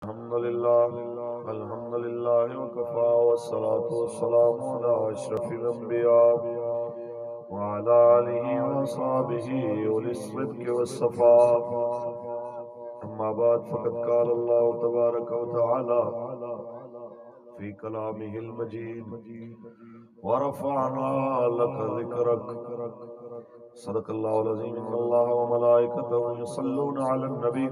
الحمد لله وكفى والصلاة والسلام على أشرف الأنبياء وعلى آله وصحبه أولي الصدق والصفاء. أما بعد فقد قال الله تبارك وتعالى في كلامه المجيد ورفعنا لك ذكرك. صدق الله العظيم. إن الله وملائكته يصلون على النبي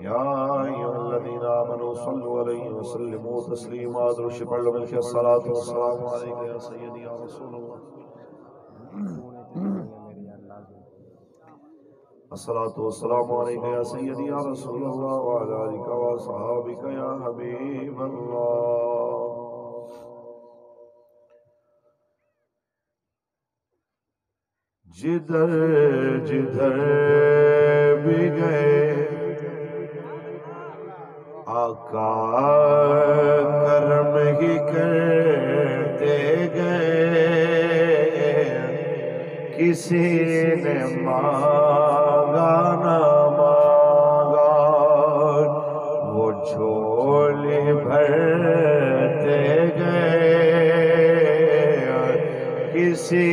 يا أيها الذين آمنوا صلوا عليه وسلموا تسليما. درود پڑھ لو مل کے الصلاة والسلام عليك يا سيدي يا رسول الله. الصلاة والسلام عليك يا سيدي يا رسول الله وعلى آلك وأصحابك يا حبيب الله. جدھر جدھر بھی گئے آقا کرم ہی کرتے گئے. کسی نے مانگا نہ مانگا وہ جھولی بھرتے گئے. کسی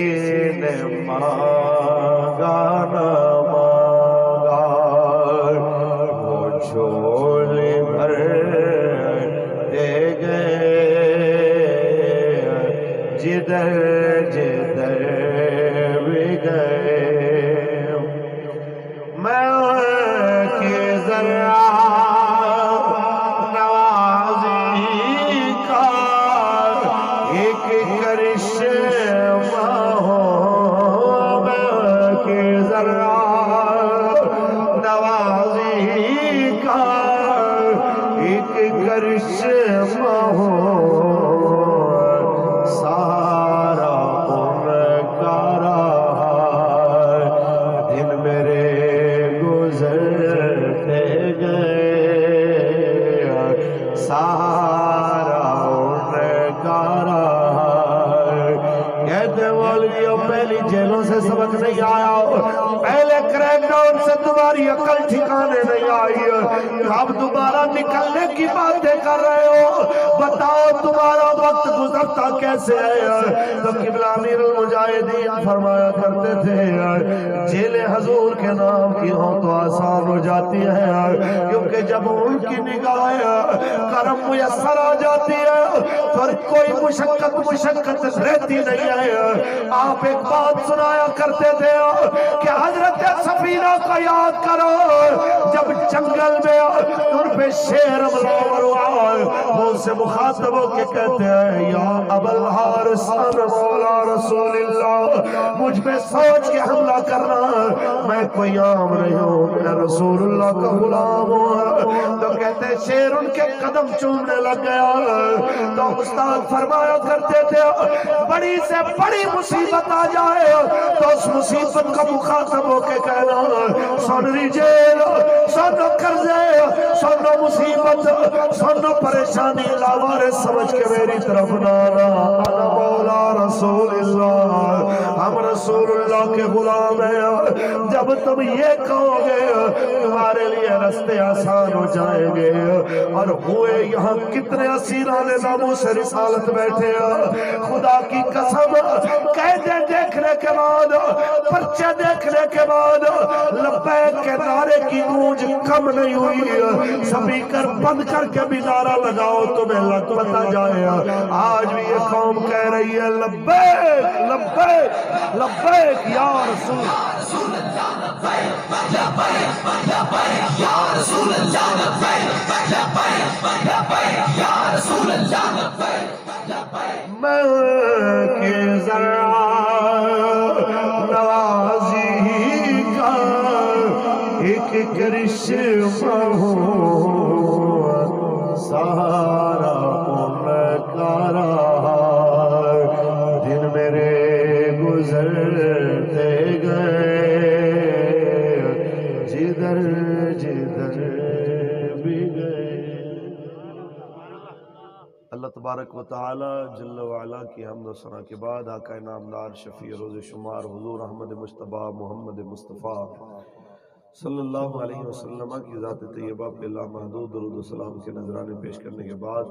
نے مانگا نہ مانگا وہ جھولی بھرتے گئے. جدھر جدھر بھی گئے میں کہ ذرا نوازی کا ایک کرشمہ ہو. میں کہ ذرا نوازی کا ایک کرشمہ ہو. سارا ان کا رہا دن میرے گزرتے گئے. سارا ان کا رہا. کہتے مولویوں پہلی جیلوں سے سبق نہیں آیا، پہلے کریک ڈاؤن سے تمہاری عقل ٹھکانے نہیں آئی، اب دوبارہ نکلنے کی باتیں کر رہے ہو. بتاؤ تمہارا وقت گزرتا کیسے ہے؟ تو قبلہ امیر المجاہدین فرمایا کرتے تھے جیلیں حضور کے نام کی ہوں تو آسان ہو جاتی ہے، کیونکہ جب ان کی نگاہ کرم میسر آ جاتی ہے تو کوئی مشقت رہتی نہیں ہے. آپ ایک بات سنایا کرتے تھے کہ حضرت سفینہ کو یاد کرو جب جنگل میں ان پہ شیر ملور ہوا، وہ ان سے مخاطب ہو کے کہتے ہیں یا ابا الحارث انا مولا رسول اللہ، مجھ پہ سوچ کے حملہ کرنا، میں کوئی عام نہیں ہوں، میں رسول اللہ کا غلام ہوں. تو کہتے ہیں شیر ان کے قدم چومنے لگ گیا. تو استاد فرمایا کرتے تھے بڑی سے بڑی مصیبت آ جائے تو اس مصیبت کا مخاطب ہو کے کہنا سنری جیل، سنو قرضے، سنو مصیبت، سنو پریشانی، لاوارے سمجھ کے میری طرف نانا. انا مولا رسول اللہ، ہم رسول اللہ کے غلام ہیں. جب تم یہ کہو گے تمہارے لیے رستے آسان ہو جائیں گے. اور ہوئے یہاں کتنے اسیران ناموں سے رسالت بیٹھے ہیں. خدا کی قسم قیدیں دیکھنے کے بعد، پرچے دیکھنے کے بعد لبیک کے نعرے کی گونج کم نہیں ہوئی. سپیکر بند کر کے بھی نعرہ لگاؤ تمہیں لگ پتا جائے. آج بھی یہ قوم کہہ رہی ہے لبیک لبیک لبیک یا رسول یا رسول اللہ میں کہ ذرا نوازی کا ایک کرشمہ ہوں. سارا ان کا رہا دن میرے گزرتے گئے. جدھر جدھر بھی گئے. اللہ تبارک و تعالی جل وعلا کی حمد و ثنا کے بعد آقا نامدار شفیع روز شمار حضور احمد مجتبی محمد مصطفیٰ صلی اللہ علیہ وسلم کی ذات طیبہ پہ لامحدود درود و سلام کے نذرانے پیش کرنے کے بعد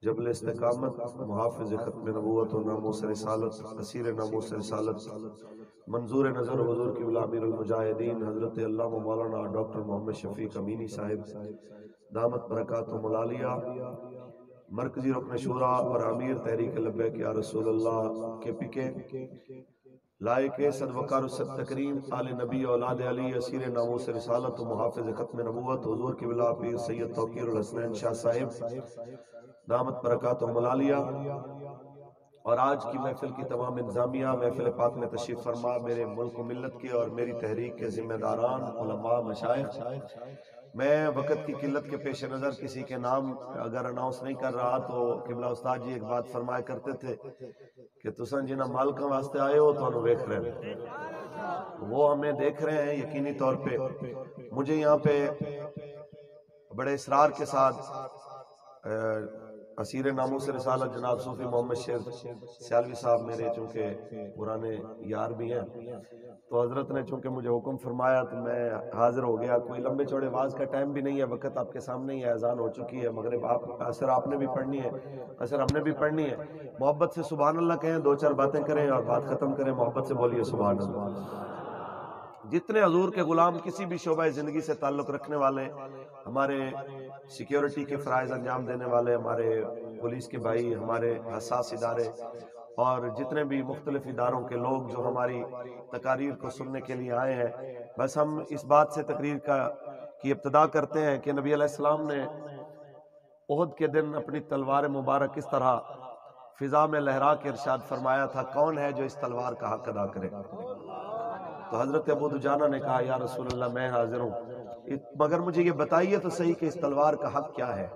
جبل استقامت محافظ ختم نبوت و ناموس رسالت اسیر ناموس رسالت منظور نظر حضور کی امیر المجاہدین حضرت علامہ مولانا ڈاکٹر محمد شفیق امینی صاحب دامت برکاتہم العالیہ مرکزی رکن شورا اور امیر تحریک لبیک یا رسول اللہ کے پکے لائق صد وقار صد تکریم آل نبی اولاد علی اسیر ناموس رسالت و محافظ ختم نبوت حضور کی بلا پیر سید توقیر الحسنین شاہ صاحب دامت برکاتہم العالیہ اور آج کی محفل کی تمام انتظامیہ محفل پاک میں تشریف فرما میرے ملک و ملت کے اور میری تحریک کے ذمہ داران علماء مشائخ، میں وقت کی قلت کے پیش نظر کسی کے نام اگر اناؤنس نہیں کر رہا تو قبلہ استاد جی ایک بات فرمایا کرتے تھے کہ تسان جنہ مالکاں واسطے آئے ہو تو انہوں دیکھ رہے ہیں، وہ ہمیں دیکھ رہے ہیں یقینی طور پہ۔ مجھے یہاں پہ بڑے اصرار کے ساتھ اسیر ناموس رسالت جناب صوفی محمد شیر سیالوی صاحب میرے چونکہ پرانے یار بھی ہیں، تو حضرت نے چونکہ مجھے حکم فرمایا تو میں حاضر ہو گیا۔ کوئی لمبے چوڑے واز کا ٹائم بھی نہیں ہے، وقت آپ کے سامنے ہی ہے، اذان ہو چکی ہے مغرب، اثر آپ نے بھی پڑھنی ہے، اثر ہم نے بھی پڑھنی ہے۔ محبت سے سبحان اللہ کہیں، دو چار باتیں کریں اور بات ختم کریں، محبت سے بولیے سبحان اللہ۔ جتنے حضور کے غلام کسی بھی شعبہ زندگی سے تعلق رکھنے والے، ہمارے سیکیورٹی کے فرائض انجام دینے والے، ہمارے پولیس کے بھائی، ہمارے حساس ادارے اور جتنے بھی مختلف اداروں کے لوگ جو ہماری تقاریر کو سننے کے لیے آئے ہیں، بس ہم اس بات سے تقریر کی ابتدا کرتے ہیں کہ نبی علیہ السلام نے احد کے دن اپنی تلوار مبارک اس طرح فضا میں لہرا کے ارشاد فرمایا تھا، کون ہے جو اس تلوار کا حق ادا کرے؟ تو حضرت ابو دجانہ نے کہا یا رسول اللہ میں حاضر ہوں، مگر مجھے یہ بتائیے تو صحیح کہ اس تلوار کا حق کیا ہے؟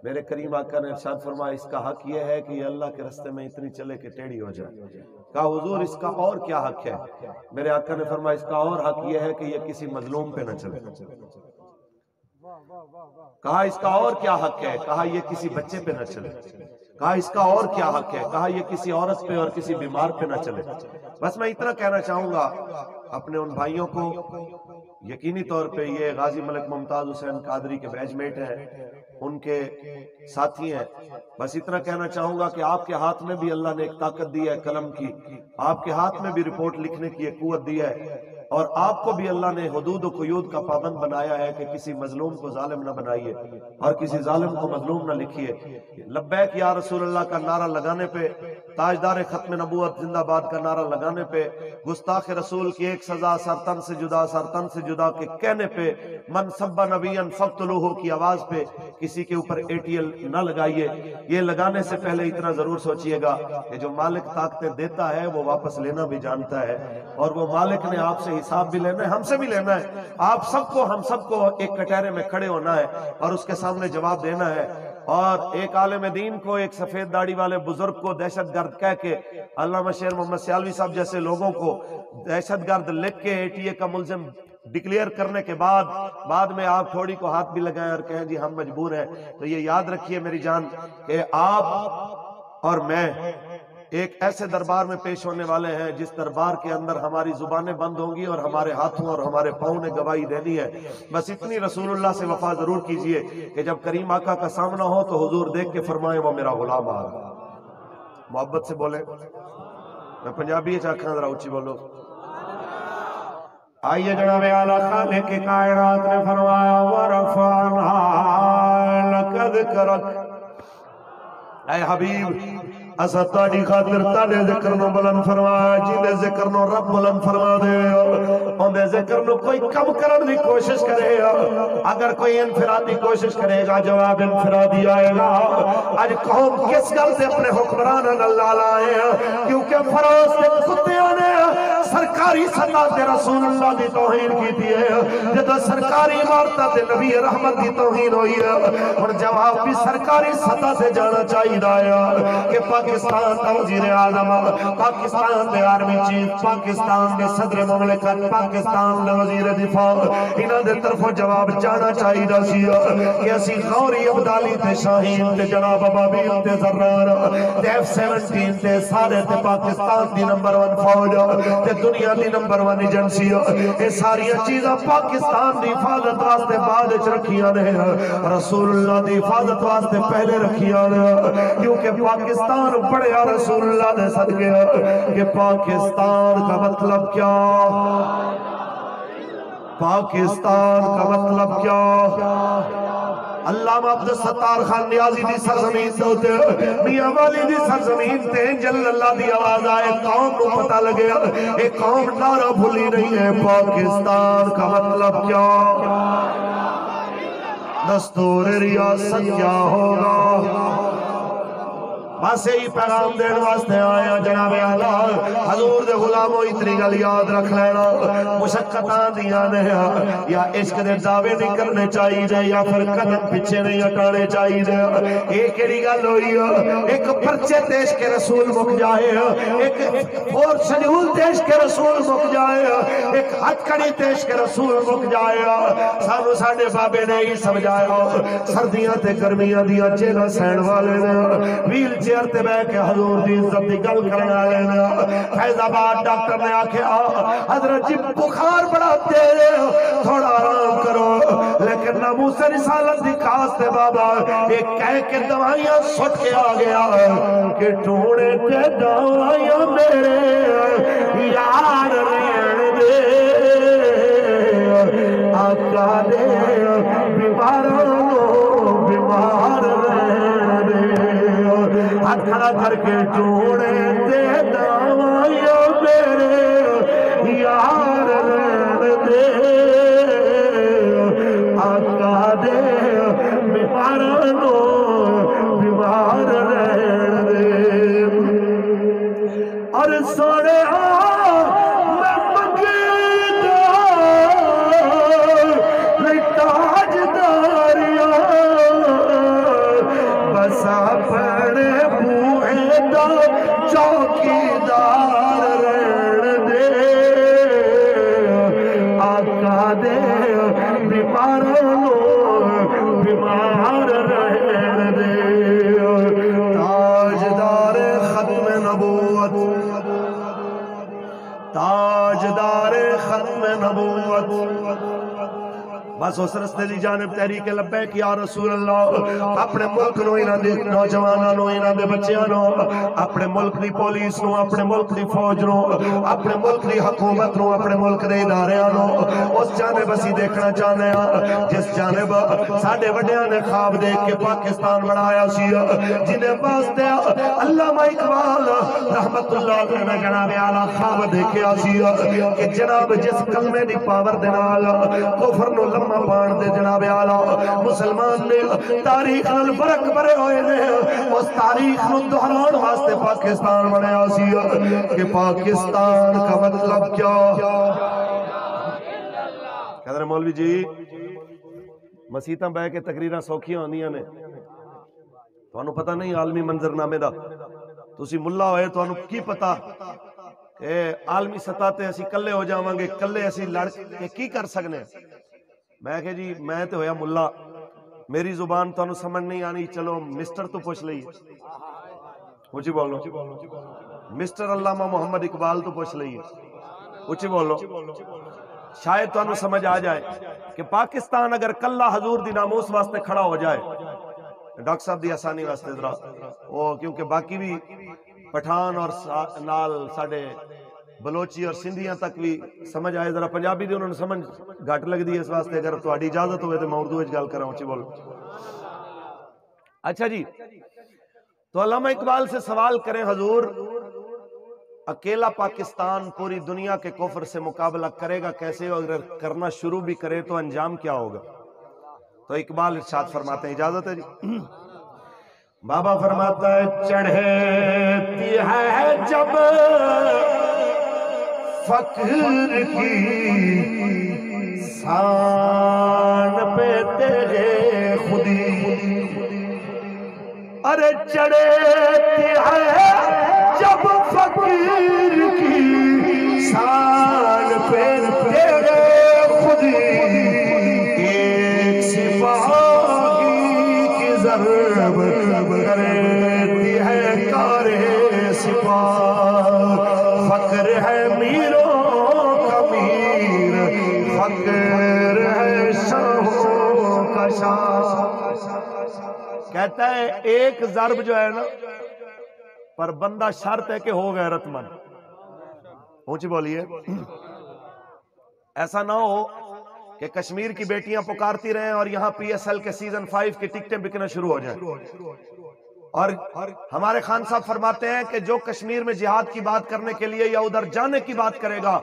میرے کریم آقا نے ارشاد فرمایا اس کا حق یہ ہے کہ یہ اللہ کے رستے میں اتنی چلے کہ ٹیڑھی ہو جائے۔ کہا حضور اس کا اور کیا حق ہے؟ میرے آقا نے فرمایا اس کا اور حق یہ ہے کہ یہ کسی مظلوم پہ نہ چلے۔ کہا اس کا اور کیا حق ہے؟ کہا یہ کسی بچے پہ نہ چلے۔ کہا اس کا اور کیا حق ہے؟ کہا یہ کسی عورت پہ اور کسی بیمار پہ نہ چلے۔ بس میں اتنا کہنا چاہوں گا اپنے ان بھائیوں کو، یقینی طور پہ یہ غازی ملک ممتاز حسین قادری کے بیچ میٹ ہیں، ان کے ساتھی ہیں، بس اتنا کہنا چاہوں گا کہ آپ کے ہاتھ میں بھی اللہ نے ایک طاقت دی ہے قلم کی، آپ کے ہاتھ میں بھی رپورٹ لکھنے کی ایک قوت دی ہے، اور آپ کو بھی اللہ نے حدود و قیود کا پابند بنایا ہے کہ کسی مظلوم کو ظالم نہ بنائیے اور کسی ظالم کو مظلوم نہ لکھیے۔ لبیک یا رسول اللہ کا نعرہ لگانے پہ، تاجدار ختم نبوت زندہ باد کا نعرہ لگانے پہ، گستاخ رسول کی ایک سزا سرتن سے جدا، سرتن سے جدا کے کہنے پہ، من سب نبیًا فاقتلوہ کی آواز پہ کسی کے اوپر ATL نہ لگائیے۔ یہ لگانے سے پہلے اتنا ضرور سوچئے گا کہ جو مالک طاقتیں دیتا ہے وہ واپس لینا بھی جانتا ہے، اور وہ مالک نے آپ سے حساب بھی لینا ہے، ہم سے بھی لینا ہے۔ آپ سب کو، ہم سب کو ایک کٹہرے میں کھڑے ہونا ہے اور اس کے سامنے جواب دینا ہے۔ اور ایک عالم دین کو، ایک سفید داڑھی والے بزرگ کو دہشت گرد کہہ کے، علامہ شیر محمد سیالوی صاحب جیسے لوگوں کو دہشت گرد لکھ کے ATA کا ملزم ڈکلیئر کرنے کے بعد میں آپ تھوڑی کو ہاتھ بھی لگائیں اور کہیں جی ہم مجبور ہیں، تو یہ یاد رکھیے میری جان کہ آپ اور میں ایک ایسے دربار میں پیش ہونے والے ہیں جس دربار کے اندر ہماری زبانیں بند ہوں گی اور ہمارے ہاتھوں اور ہمارے پاؤں نے گواہی دینی ہے۔ بس اتنی رسول اللہ سے وفا ضرور کیجئے کہ جب کریم آقا کا سامنا ہو تو حضور دیکھ کے فرمائیں وہ میرا غلام آ رہا۔ محبت سے بولیں، میں پنجابی چاکھاں ذرا اونچی بولو۔ آئیے جناب اعلیٰ خالق کائنات نے فرمایا وَرَفَعْنَا لَكَ ذِكْرَكَ، اے حبیب اسا تاڑی خاطر تاڑے ذکر نو بلند فرمایا، جیدے ذکر نو رب بلند فرما دے، ان دے ذکر نو کوئی کم کرن دی کوشش کرے گا، اگر کوئی انفرادی کوشش کرے گا جواب انفرادی آئے گا۔ آج قوم کس گل سے اپنے حکمران اللہ لائے ہیں؟ کیونکہ فروز کے کتیوں نے سرکاری سطح تے رسول اللہ دی توہین کی دی ہے، جدو سرکاری عمارتہ تے نبی رحمت دی توہین ہوئی ہے، اور جواب بھی سرکاری سطح سے جانا چاہیے کہ پاکستان دا وزیر اعظم، پاکستان دے آرمی چیف، پاکستان دے صدر مملکت، پاکستان دے وزیر دفاع، انہاں دے طرفوں جواب جانا چاہیے سی کہ اسی غوری عبدالی تے شاہین تے جناب ابابیل تے ذرار تے F-17 تے سارے تے پاکستان دی نمبر 1 فوج تے دنیا دی نمبر 1 ایجنسی اے ساری چیزاں پاکستان دی حفاظت واسطے بعد وچ رکھیاں نے، رسول اللہ دی حفاظت واسطے پہلے رکھیاں نے، کیونکہ پاکستان پڑھیا رسول اللہ نے صدقے کہ پاکستان کا مطلب کیا، پاکستان کا مطلب کیا۔ علامہ عبدالستار خان نیازی دی سرزمین سے ہوتے میاں والی دی سرزمین تے جل اللہ دی آواز آئے، قوم کو پتہ لگے ایک قوم نعرہ بھولی نہیں ہے، پاکستان کا مطلب کیا، دستور ریاست کیا ہوگا۔ بس یہی پیغام دین واسطے آیا جناب اعلیٰ حضور دے غلاموں اتنی گل یاد رکھ لینا، مشقتاں دیاں نے یا عشق دے دعوے نہیں کرنے چاہیے یا پھر قدم پیچھے نہیں ہٹانے چاہیے۔ ایک کیڑی گل ہوئی ایک پرچے دیش کے رسول مک جائے، ایک اور شیڈول دیش کے رسول مک جائے، ایک ہتھ کڑی دیش کے رسول مک جائے، سانو ساڈے بابے نے ہی سمجھایا سردیاں تے گرمیاں دیاں جیلاں سہن والے نے ویل چیئر تے بے کے حضور دی عزت دی گل کرنا لینا۔ فیض آباد ڈاکٹر نے آکھیا حضرت جی بخار بڑا تیرے تھوڑا آرام کرو، لیکن ناموس رسالت دی کاستے بابا ایک کہہ کے دوائیاں سٹ کے آ گیا کہ ڈھونڈے تے دوائیاں میرے یار رہن دے، آقا دے بیماروں بیمار رہن دے، ہاتھ کھڑا کر کے ڈھونڈے تے دوائیاں میرے یار رہن دے، آقا دے بیماروں بیمار رہن دے۔ اور سونے میں منگیتا تاج داریاں بس اپنے بوئے دا چوکیدار رہن دے، آقا دے بیماروں بیمار رہن دے۔ تاجدار ختم نبوت، تاجدار ختم نبوت، بس اس رستے دی جانب تحریک لبیک یا رسول اللہ، اپنے ملک نو انہاں دے نوجواناں نو انہاں دے بچیاں نو، اپنے ملک دی پولیس نو، اپنے ملک دی فوج نو، اپنے ملک دی حکومت نو، اپنے ملک دے اداریاں نو اس جانب اسی دیکھنا چاہنے ہیں جس جانب ساڈے وڈیاں نے خواب دیکھ کے پاکستان بنایا سی، جنہیں واسطے علامہ اقبال رحمت اللہ علیہ نے جناب اعلیٰ خواب دیکھیا سی کہ جناب جس کلمے دی پاور دے نال کفر نو لمحہ پان دے جناب اعلیٰ مسلمان نے تاریخ نال فرق بھرے ہوئے نے، اس تاریخ نو دہران واسطے پاکستان بنایا سی کہ پاکستان کا مطلب کیا۔ قدر مولوی جی مسیتاں بہ کے تقریراں سوکھیاں ہوندیاں نے، تانوں پتہ نہیں عالمی منظرنامے دا، تسی ملا ہوئے تانوں کی پتہ کہ عالمی سطح تے اسی کلے ہو جاواں گے، کلے اسی لڑ کے کی کر سکنے۔ میں کہ جی میں تے ہویا ملا، میری زبان تانوں سمجھ نہیں آنی، چلو مسٹر تو پوچھ لئی، اونچی بولو، مسٹر علامہ محمد اقبال تو پوچھ لئی، اونچی بولو، شاید تانوں سمجھ آ جائے کہ پاکستان اگر کلہ حضور دی ناموس واسطے کھڑا ہو جائے، ڈاکٹر صاحب دی آسانی واسطے ذرا وہ کیونکہ باقی بھی پٹھان اور نال ساڑے بلوچی اور سندھیاں تک بھی سمجھ آئے، ذرا پنجابی دی انہوں نے سمجھ گھٹ لگ دی اس واسطے اگر تہاڈی اجازت ہوئے تو میں اردو وچ گل کراں، اونچی بولو۔ اچھا جی، تو علامہ اقبال سے سوال کریں حضور اکیلا پاکستان پوری دنیا کے کفر سے مقابلہ کرے گا کیسے، اگر کرنا شروع بھی کرے تو انجام کیا ہوگا؟ تو اقبال ارشاد فرماتے ہیں، اجازت ہے جی؟ بابا فرماتا ہے چڑھتی ہے جب فقر کی سان پہ تیرے خودی، ارے چڑھے ہے جب فقیر کی سان پہ تیرے خودی ایک سپاہی کی ضرب کرتی ہے کار سپاہ فقر ہے میروں کا میر فقر ہے شاہوں کا شاہ کہتا ہے ایک ضرب جو ہے نا پر بندہ شرط ہے کہ ہو غیرت مند اونچی بولیے ایسا نہ ہو کہ کشمیر کی بیٹیاں پکارتی رہیں اور یہاں پی ایس ایل کے سیزن 5 کی ٹکٹیں بکنا شروع ہو جائیں اور ہمارے خان صاحب فرماتے ہیں کہ جو کشمیر میں جہاد کی بات کرنے کے لیے یا ادھر جانے کی بات کرے گا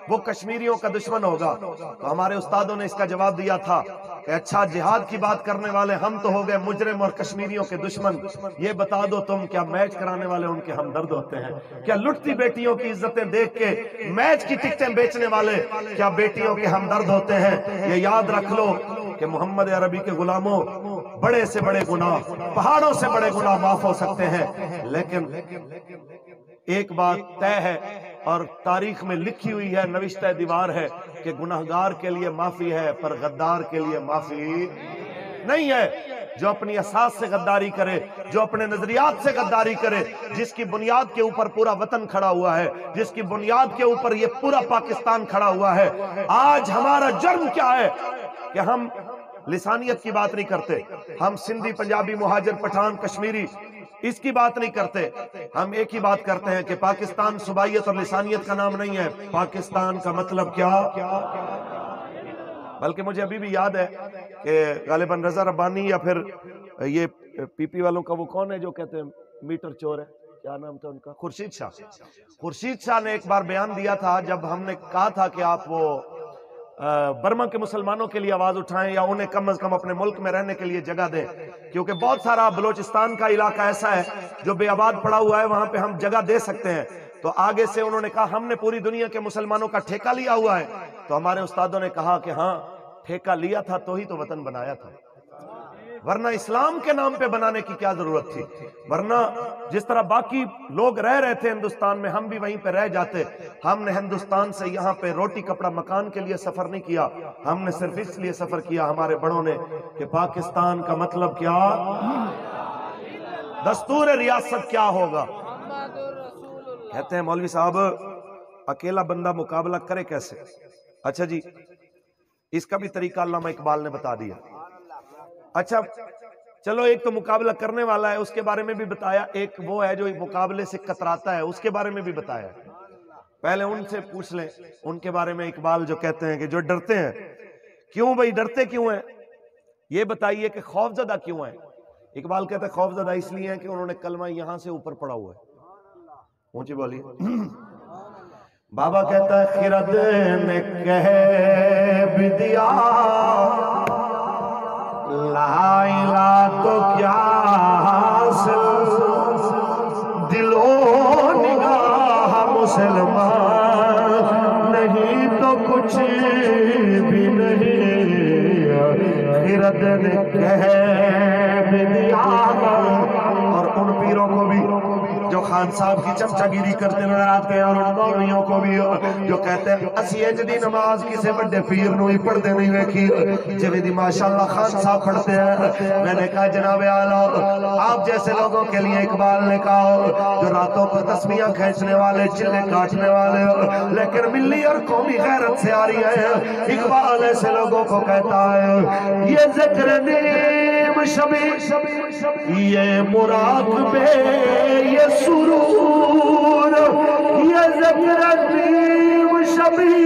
وہ کشمیریوں کا دشمن ہوگا تو ہمارے استادوں نے اس کا جواب دیا تھا کہ اچھا جہاد کی بات کرنے والے ہم تو ہو گئے مجرم اور کشمیریوں کے دشمن یہ بتا دو تم کیا میچ کرانے والے ان کے ہمدرد ہوتے ہیں کیا لٹتی بیٹیوں کی عزتیں دیکھ کے میچ کی ٹکٹیں بیچنے والے کیا بیٹیوں کے ہمدرد ہوتے ہیں یہ یاد رکھ لو کہ محمد عربی کے غلاموں بڑے سے بڑے گناہ پہاڑوں سے بڑے گناہ معاف ہو سکتے ہیں لیکن ایک بات طے ہے اور تاریخ میں لکھی ہوئی ہے نوشتہ دیوار ہے کہ گناہگار کے لیے معافی ہے پر غدار کے لیے معافی نہیں ہے جو اپنی اساس سے غداری کرے جو اپنے نظریات سے غداری کرے جس کی بنیاد کے اوپر پورا وطن کھڑا ہوا ہے جس کی بنیاد کے اوپر یہ پورا پاکستان کھڑا ہوا ہے آج ہمارا جرم کیا ہے کہ ہم لسانیت کی بات نہیں کرتے ہم سندھی پنجابی مہاجر پٹھان کشمیری اس کی بات نہیں کرتے ہم ایک ہی بات کرتے ہیں کہ پاکستان صوبائیت اور لسانیت کا نام نہیں ہے پاکستان کا مطلب کیا بلکہ مجھے ابھی بھی یاد ہے کہ غالباً رضا ربانی یا پھر یہ پی پی والوں کا وہ کون ہے جو کہتے ہیں میٹر چور ہے کیا نام تھا ان کا خورشید شاہ نے ایک بار بیان دیا تھا جب ہم نے کہا تھا کہ آپ وہ برما کے مسلمانوں کے لیے آواز اٹھائیں یا انہیں کم از کم اپنے ملک میں رہنے کے لیے جگہ دیں کیونکہ بہت سارا بلوچستان کا علاقہ ایسا ہے جو بے آباد پڑا ہوا ہے وہاں پہ ہم جگہ دے سکتے ہیں تو آگے سے انہوں نے کہا ہم نے پوری دنیا کے مسلمانوں کا ٹھیکہ لیا ہوا ہے تو ہمارے استادوں نے کہا کہ ہاں ٹھیکہ لیا تھا تو ہی تو وطن بنایا تھا ورنہ اسلام کے نام پہ بنانے کی کیا ضرورت تھی ورنہ جس طرح باقی لوگ رہ رہے تھے ہندوستان میں ہم بھی وہیں پہ رہ جاتے ہم نے ہندوستان سے یہاں پہ روٹی کپڑا مکان کے لیے سفر نہیں کیا ہم نے صرف اس لیے سفر کیا ہمارے بڑوں نے کہ پاکستان کا مطلب کیا دستور ریاست کیا ہوگا کہتے ہیں مولوی صاحب اکیلا بندہ مقابلہ کرے کیسے اچھا جی اس کا بھی طریقہ علامہ اقبال نے بتا دیا اچھا چلو ایک تو مقابلہ کرنے والا ہے اس کے بارے میں بھی بتایا ایک وہ ہے جو مقابلے سے کتراتا ہے اس کے بارے میں بھی بتایا پہلے ان سے پوچھ لیں ان کے بارے میں اقبال جو کہتے ہیں کہ جو ڈرتے ہیں کیوں بھائی ڈرتے کیوں ہیں یہ بتائیے کہ خوف زدہ کیوں ہیں اقبال کہتا ہے خوف زدہ اس لیے ہیں کہ انہوں نے کلمہ یہاں سے اوپر پڑا ہوا ہے اونچی بولیے بابا کہتا ہے خرد نے کہہ بھی دیا لا الہ تو کیا حاصل دل و نگاہ مسلمان نہیں تو کچھ بھی نہیں خرد نے کہہ بھی دیا اور ان پیروں کو بھی جو خان صاحب کی چمچہ گیری کرتے نظر آتے ہیں اور ان مولویوں کو بھی جو کہتے ہیں اسی اجدی نماز کسے بڑے پیر نو ہی پڑھ دے نہیں ویکھی جوی دی ماشاءاللہ خان صاحب پڑھتے ہیں میں نے کہا جناب اعلیٰ آپ جیسے لوگوں کے لیے اقبال نے کہا جو راتوں کو تسبیحاں کھینچنے والے چلے کاٹنے والے لیکن ملی اور قومی غیرت سے آ رہی ہے اقبال ایسے لوگوں کو کہتا ہے یہ ذکر نیم شبی یہ مراقبے یہ سرور یہ ذکر نیم شبی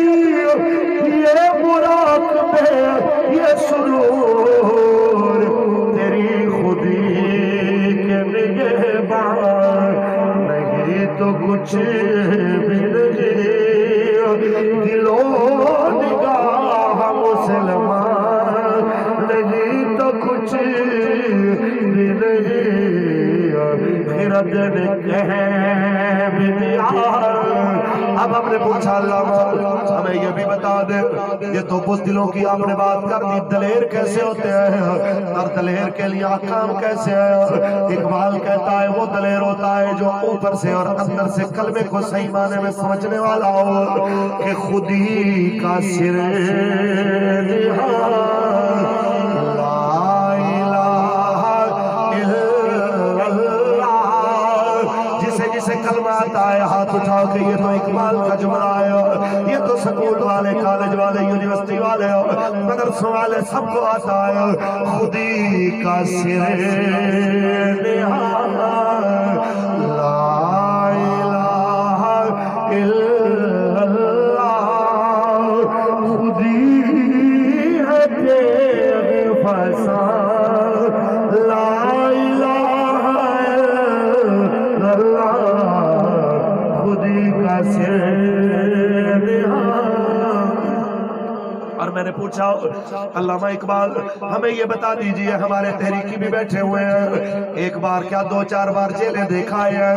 یہ مراقبے یہ سرور تیری خودی کے نگہبان نہیں تو کچھ بھی نہیں دل و نگاہ مسلمان نہیں تو کچھ بھی نہیں خرد نے کہہ بھی دیا اب رب نے پوچھا علامہ ہمیں یہ بھی بتا دے یہ تو بزدلوں کی آپ نے بات کر دی دلیر کیسے ہوتے ہیں اور دلیر کے لیے احکام کیسے ہیں اقبال کہتا ہے وہ دلیر ہوتا ہے جو اوپر سے اور اندر سے کلمے کو صحیح معنی میں سمجھنے والا ہو کہ خودی کا سر کلمہ آتا ہے ہاتھ اٹھا کے یہ تو اقبال کا جملہ ہے یہ تو سکول والے کالج والے یونیورسٹی والے مدرسوں والے سب کو آتا ہے خودی کا سر نہاں لا الہ الا اللہ خودی ہے تیغ فسان لا اور میں نے پوچھا علامہ اقبال ہمیں یہ بتا دیجئے ہمارے تحریکی بھی بیٹھے ہوئے ہیں ایک بار کیا دو چار بار جیلیں دیکھا ہے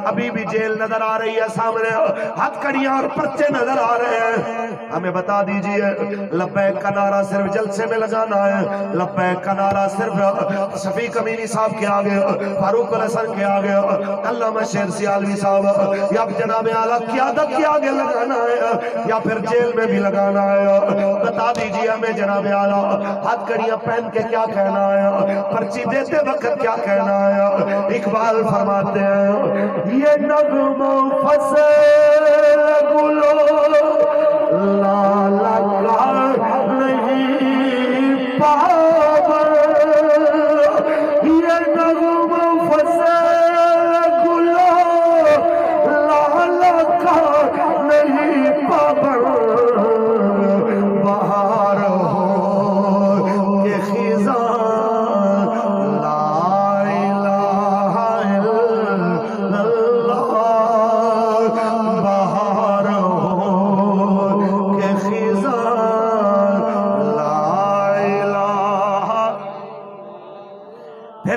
ابھی بھی جیل نظر آ رہی ہے سامنے ہتھ کڑیاں اور پرچے نظر آ رہے ہیں ہمیں بتا دیجئے لبیک کا نعرہ صرف جلسے میں لگانا ہے لبیک کا نعرہ صرف شفیق امینی صاحب کے آگے فاروق الحسن کے آگے علامہ شیر سیالوی صاحب یا جناب اعلیٰ قیادت کے آگے لگانا ہے یا پھر جیل میں بھی لگانا ہے بتا دیجئے ہمیں جناب اعلیٰ ہاتھ کڑیاں پہن کے کیا کہنا ہے پرچی دیتے وقت کیا کہنا ہے اقبال فرماتے ہیں یہ نغم فصل گلو لالا کا نہیں پاور یہ نغم فصل گلو لالا کا نہیں پاور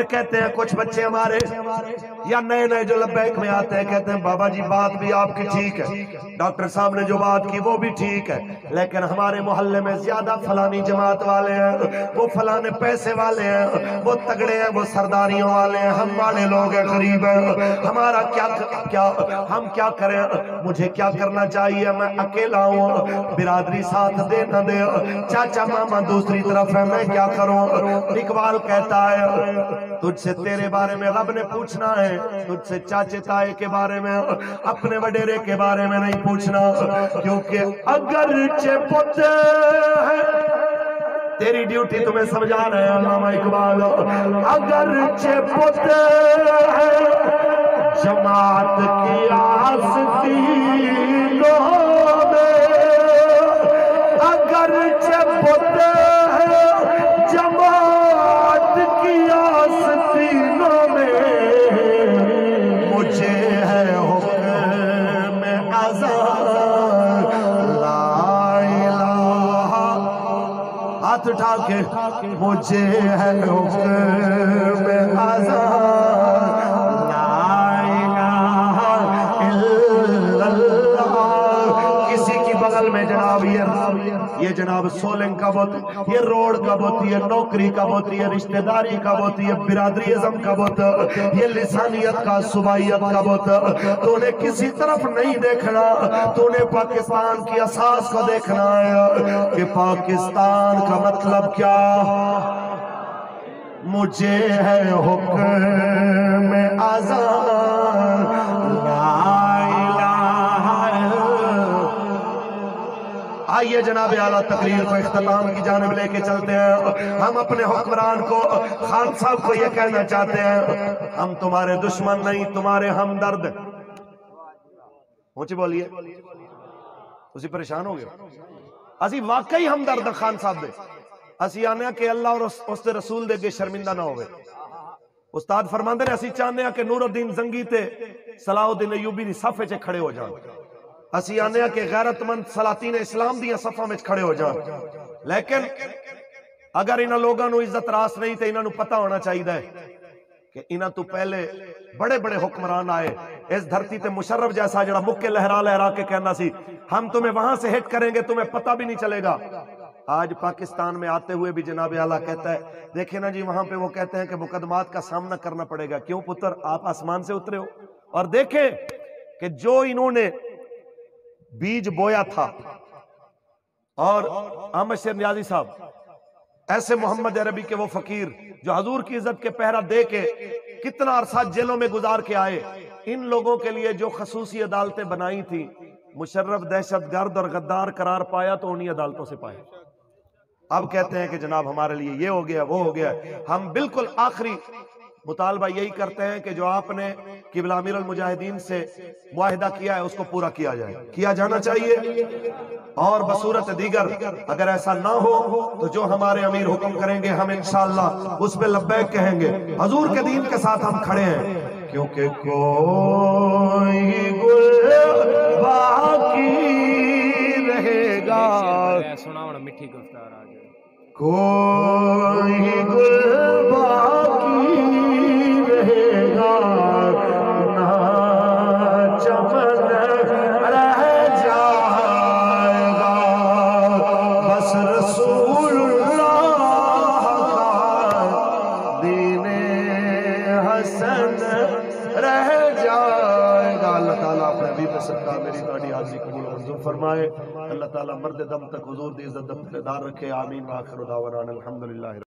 کہتے ہیں کچھ بچے ہمارے یا نئے نئے جو لبیک میں آتے ہیں کہتے ہیں بابا جی بات بھی آپ کی ٹھیک ہے ڈاکٹر صاحب نے جو بات کی وہ بھی ٹھیک ہے لیکن ہمارے محلے میں زیادہ فلانی جماعت والے ہیں وہ فلانے پیسے والے ہیں وہ تگڑے ہیں وہ سرداریوں والے ہیں ہم بڑے لوگ ہیں غریب ہیں ہمارا ہم کیا کریں مجھے کیا کرنا چاہیے میں اکیلا ہوں برادری ساتھ دے نہ دے چاچا ماما دوسری طرف ہے میں کیا کروں اقبال کہتا ہے تجھ سے تیرے بارے میں رب نے پوچھنا ہے تجھ سے چاچے تائے کے بارے میں اپنے وڈیرے کے بارے میں نہیں پوچھنا کیونکہ اگرچہ پتے ہیں تیری ڈیوٹی تمہیں سمجھا رہے ہیں علامہ اقبال اگرچہ پتے ہیں جماعت کی آستینوں میں اگرچہ پتے ہیں جماعت کی آستینوں میں مجھے ہے حکم اذان لا الہ ہاتھ اٹھا کے مجھے ہے حکم اذان لا الہ الا اللہ کسی کی بغل میں جناب یہ جناب سولنگ کا بت یہ روڈ کا بت یہ نوکری کا بت یہ رشتہ داری کا بت یہ برادری ازم کا بت یہ لسانیت کا صوبائیت کا بت تو نے کسی طرف نہیں دیکھنا تو نے پاکستان کی اساس کو دیکھنا ہے کہ پاکستان کا مطلب کیا مجھے ہے حکم اذان آئیے جناب اعلیٰ تقریر کو اختتام کی جانب لے کے چلتے ہیں ہم اپنے حکمران کو خان صاحب کو یہ کہنا چاہتے ہیں ہم تمہارے دشمن نہیں تمہارے ہمدرد اونچی بولیے اسی پریشان ہو گئے اسی واقعی ہمدرد خان صاحب دے اسی آنے کہ اللہ اور اس رسول دے گے شرمندہ نہ ہوئے استاد فرماندے نے اسی چاہنے کہ نور الدین زنگی تے صلاح الدین ایوبی دی صفحے چے کھڑے ہو جان اسی آنے کہ غیرت مند سلاطین اسلام دیا صفحہ میں کھڑے ہو جان لیکن اگر انہاں لوگاں نو عزت راس نہیں تے انہاں نو پتہ ہونا چاہیے کہ انہاں تو پہلے بڑے بڑے حکمران آئے اس دھرتی تے مشرف جیسا جڑا مکے لہرا لہرا کے کہنا سی ہم تمہیں وہاں سے ہٹ کریں گے تمہیں پتہ بھی نہیں چلے گا. آج پاکستان میں آتے ہوئے بھی جناب اعلیٰ کہتا ہے دیکھیں نا جی وہاں پہ وہ کہتے ہیں کہ مقدمات کا سامنا کرنا پڑے گا. کیوں پتر آپ آسمان سے اترے ہو؟ اور دیکھیں کہ جو انہوں نے بیج بویا تھا اور احمد شیر نیازی صاحب ایسے محمد عربی کے وہ فقیر جو حضور کی عزت کے پہرہ دے کے کتنا عرصہ جیلوں میں گزار کے آئے, ان لوگوں کے لیے جو خصوصی عدالتیں بنائی تھی مشرف دہشت گرد اور غدار قرار پایا تو انہی عدالتوں سے پائے. اب کہتے ہیں کہ جناب ہمارے لیے یہ ہو گیا وہ ہو گیا. ہم بالکل آخری مطالبہ یہی کرتے ہیں کہ جو آپ نے قبلہ امیر المجاہدین سے معاہدہ کیا ہے اس کو پورا کیا جائے, کیا جانا چاہیے. اور بصورت دیگر اگر ایسا نہ ہو تو جو ہمارے امیر حکم کریں گے ہم انشاءاللہ اس پہ لبیک کہیں گے. حضور کے دین کے ساتھ ہم کھڑے ہیں کیونکہ کوئی گل باقی رہے گا, کوئی گل باقی رہے گا, نہ چمن رہ جائے گا, بس رسول اللہ کا دین حسن رہ جائے گا. اللہ تعالیٰ اپنے حبیب صدقہ میری تاڑی حاضری قبول منظور فرمائے. اللہ تعالیٰ مرد دم تک حضور دی عزت دم دار رکھے. آمین. وآخر دعوانا الحمدللہ.